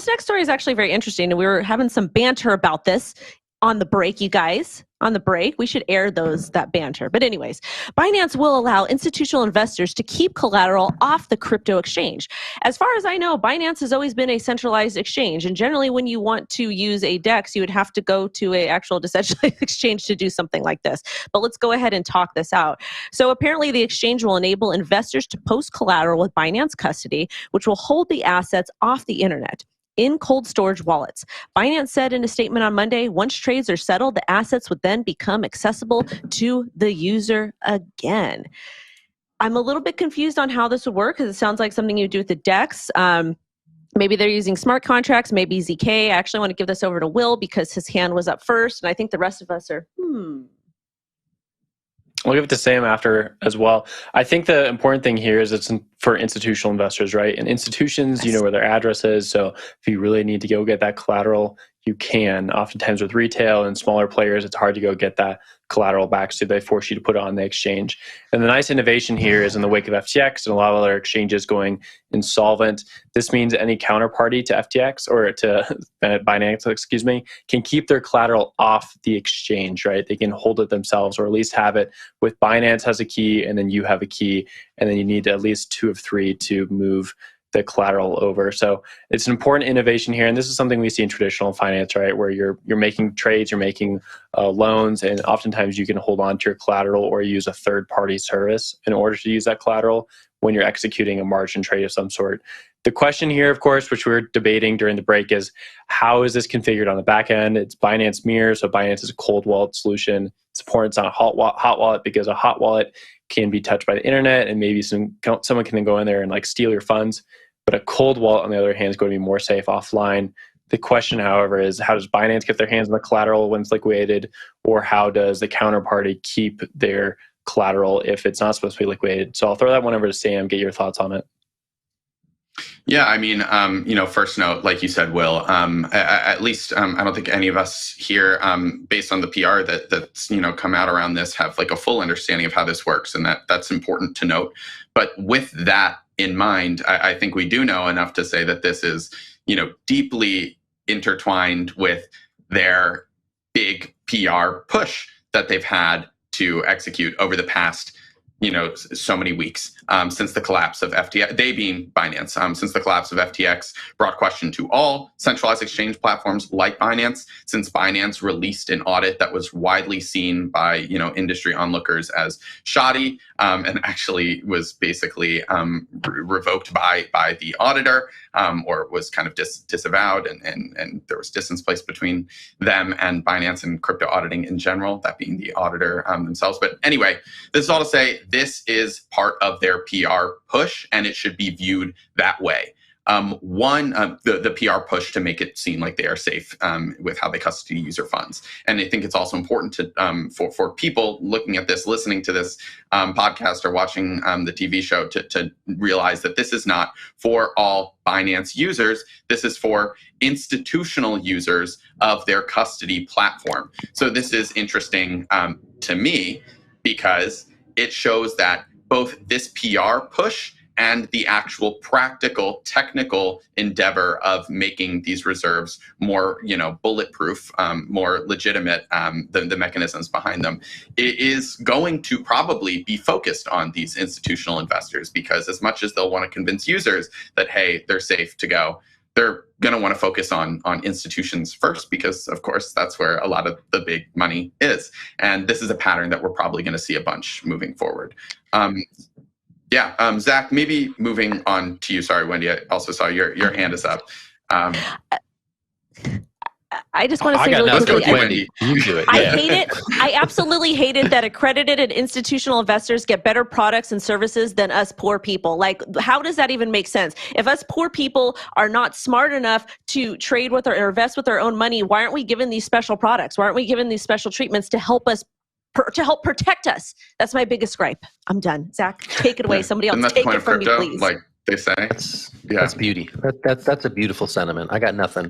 this next story is actually very interesting. And we were having some banter about this on the break, you guys. On the break, we should air that banter. But anyways, Binance will allow institutional investors to keep collateral off the crypto exchange. As far as I know, Binance has always been a centralized exchange. And generally, when you want to use a DEX, you would have to go to an actual decentralized exchange to do something like this. But let's go ahead and talk this out. So apparently, the exchange will enable investors to post collateral with Binance Custody, which will hold the assets off the internet in cold storage wallets. Binance said in a statement on Monday, once trades are settled, the assets would then become accessible to the user again. I'm a little bit confused on how this would work because it sounds like something you do with the DEX. Maybe they're using smart contracts, maybe ZK. I actually want to give this over to Will because his hand was up first, and I think the rest of us are, We'll give it to Sam after as well. I think the important thing here is it's for institutional investors, right? And institutions, you know where their address is. So if you really need to go get that collateral, you can. Oftentimes with retail and smaller players, it's hard to go get that collateral back, so they force you to put it on the exchange. And the nice innovation here is in the wake of FTX and a lot of other exchanges going insolvent, this means any counterparty to FTX or to Binance, can keep their collateral off the exchange, right? They can hold it themselves or at least have it with Binance has a key and then you have a key, and then you need at least 2 of 3 to move the collateral over. So it's an important innovation here. And this is something we see in traditional finance, right? Where you're making trades, you're making loans, and oftentimes you can hold on to your collateral or use a third-party service in order to use that collateral when you're executing a margin trade of some sort. The question here, of course, which we were debating during the break is, how is this configured on the back end? It's Binance Mirror, so Binance is a cold wallet solution. It's important it's not a hot wallet because a hot wallet can be touched by the internet and maybe someone can then go in there and like steal your funds. But a cold wallet, on the other hand, is going to be more safe offline. The question, however, is how does Binance get their hands on the collateral when it's liquidated, or how does the counterparty keep their collateral if it's not supposed to be liquidated? So I'll throw that one over to Sam, get your thoughts on it. Yeah, I mean, first note, like you said, Will, at least I don't think any of us here, based on the PR that's come out around this, have like a full understanding of how this works, and that's important to note. But with that in mind, I think we do know enough to say that this is, deeply intertwined with their big PR push that they've had to execute over the past so many weeks since the collapse of FTX, they being Binance, since the collapse of FTX brought question to all centralized exchange platforms like Binance, since Binance released an audit that was widely seen by, industry onlookers as shoddy, and actually was basically revoked by the auditor, or was kind of disavowed, and there was distance placed between them and Binance and crypto auditing in general, that being the auditor themselves. But anyway, this is all to say, this is part of their PR push, and it should be viewed that way. The PR push to make it seem like they are safe with how they custody user funds. And I think it's also important to for people looking at this, listening to this podcast or watching the TV show to realize that this is not for all Binance users. This is for institutional users of their custody platform. So this is interesting to me because it shows that both this PR push and the actual practical, technical endeavor of making these reserves more, bulletproof, more legitimate, the mechanisms behind them, it is going to probably be focused on these institutional investors, because as much as they'll want to convince users that, hey, they're safe to go, they're going to want to focus on institutions first, because, of course, that's where a lot of the big money is. And this is a pattern that we're probably going to see a bunch moving forward. Zach, maybe moving on to you. Sorry, Wendy, I also saw your hand is up. I just want to say really quickly, Wendy. You do it. I hate it. I absolutely hate it that accredited and institutional investors get better products and services than us poor people. Like, how does that even make sense? If us poor people are not smart enough to trade with or invest with our own money, why aren't we given these special products? Why aren't we given these special treatments to help us? To help protect us? That's my biggest gripe. I'm done. Zach, take it away. Somebody else take it from me, please. Like they say. That's beauty. That's a beautiful sentiment. I got nothing.